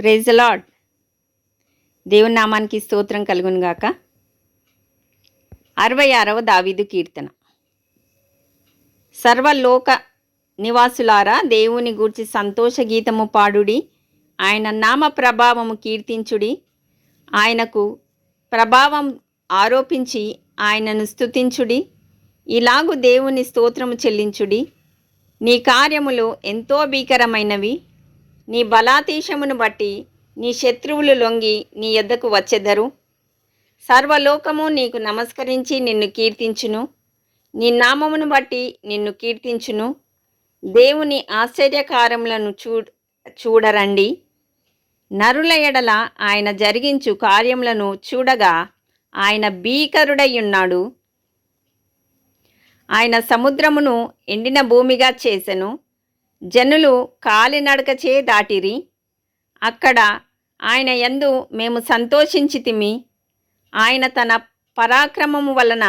Praise the lord. దేవుని నామానికి స్తోత్రం కలుగును గాక. 66వ దావీదు కీర్తన. సర్వలోక నివాసులారా, దేవుని గూర్చి సంతోష గీతము పాడుడి. ఆయన నామ ప్రభావము కీర్తించుడి. ఆయనకు ప్రభావం ఆరోపించి ఆయనను స్తుతించుడి. ఇలాగు దేవుని స్తోత్రము చెల్లించుడి. నీ కార్యములు ఎంతో భీకరమైనవి. నీ బలాతీశమును బట్టి నీ శత్రువులు లొంగి నీ యొద్దకు వచ్చెదరు. సర్వలోకము నీకు నమస్కరించి నిన్ను కీర్తించును. నీ నామమును బట్టి నిన్ను కీర్తించును. దేవుని ఆశ్చర్యకార్యములను చూడరండి. నరుల ఎడల ఆయన జరిగించు కార్యములను చూడగా ఆయన భీకరుడయ్యున్నాడు. ఆయన సముద్రమును ఎండిన భూమిగా చేసెను. జనులు కాలినడకచే దాటిరి. అక్కడ ఆయన యందు మేము సంతోషించితిమి. ఆయన తన పరాక్రమము వలన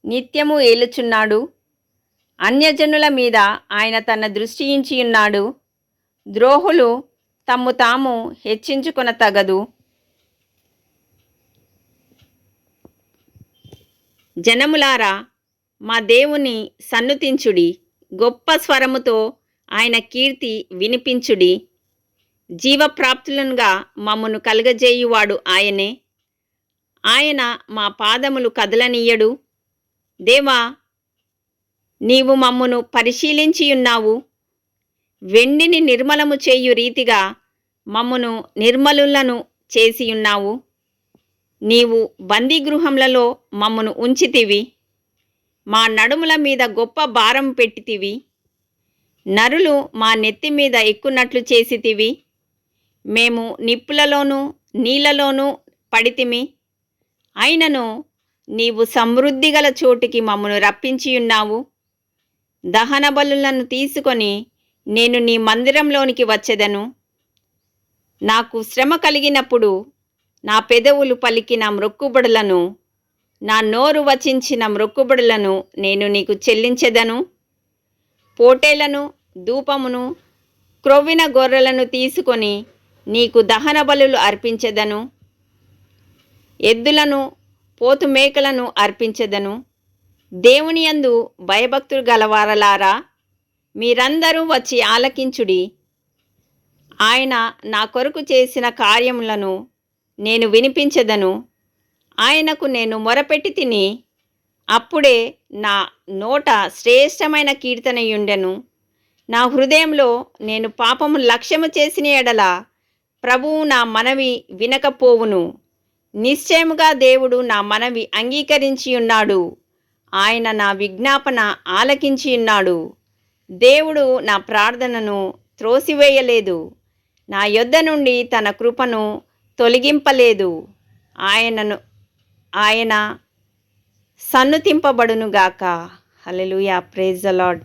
నిత్యము ఏలుచున్నాడు. అన్యజనుల మీద ఆయన తన దృష్టి ఉంచియున్నాడు. ద్రోహులు తమ్ము తాము హెచ్చించుకొన తగదు. జనములారా, మా దేవుని సన్నుతించుడి. గొప్ప స్వరముతో ఆయన కీర్తి వినిపించుడి. జీవప్రాప్తులనుగా మమ్మను కలుగజేయువాడు ఆయనే. ఆయన మా పాదములు కదలనీయడు. దేవా, నీవు మమ్మను పరిశీలించియున్నావు. వెండిని నిర్మలము చేయు రీతిగా మమ్మను నిర్మలులను చేసియున్నావు. నీవు బందీగృహములలో మమ్మను ఉంచితివి. మా నడుముల మీద గొప్ప భారం పెట్టితివి. నరులు మా నెత్తి మీద ఎక్కున్నట్లు చేసితివి. మేము నిప్పులలోనూ నీళ్లలోనూ పడితిమి. అయినను నీవు సమృద్ధిగల చోటికి మమ్మను రప్పించియున్నావు. దహన బలులను తీసుకొని నేను నీ మందిరంలోనికి వచ్చెదను. నాకు శ్రమ కలిగినప్పుడు నా పెదవులు పలికిన మ్రొక్కుబడులను, నా నోరు వచించిన మ్రొక్కుబడులను నేను నీకు చెల్లించెదను. పోటేలను, ధూపమును, క్రొవ్విన గొర్రెలను తీసుకొని నీకు దహన బలులు అర్పించెదను. ఎద్దులను, పోతు మేకలను అర్పించెదను. దేవుని యందు భయభక్తులు గలవారలారా, మీరందరూ వచ్చి ఆలకించుడి. ఆయన నా కొరకు చేసిన కార్యములను నేను వినిపించెదను. ఆయనకు నేను మొరపెట్టి తిని, అప్పుడే నా నోట శ్రేష్టమైన కీర్తనయుండెను. నా హృదయంలో నేను పాపము లక్ష్యము చేసిన ఎడల ప్రభువు నా మనవి వినకపోవును. నిశ్చయముగా దేవుడు నా మనవి అంగీకరించియున్నాడు. ఆయన నా విజ్ఞాపన ఆలకించియున్నాడు. దేవుడు నా ప్రార్థనను త్రోసివేయలేదు. నా యొద్ద నుండి తన కృపను తొలగింపలేదు. ఆయన సన్నుతింపబడునుగాక. హల్లెలూయా. Praise the lord.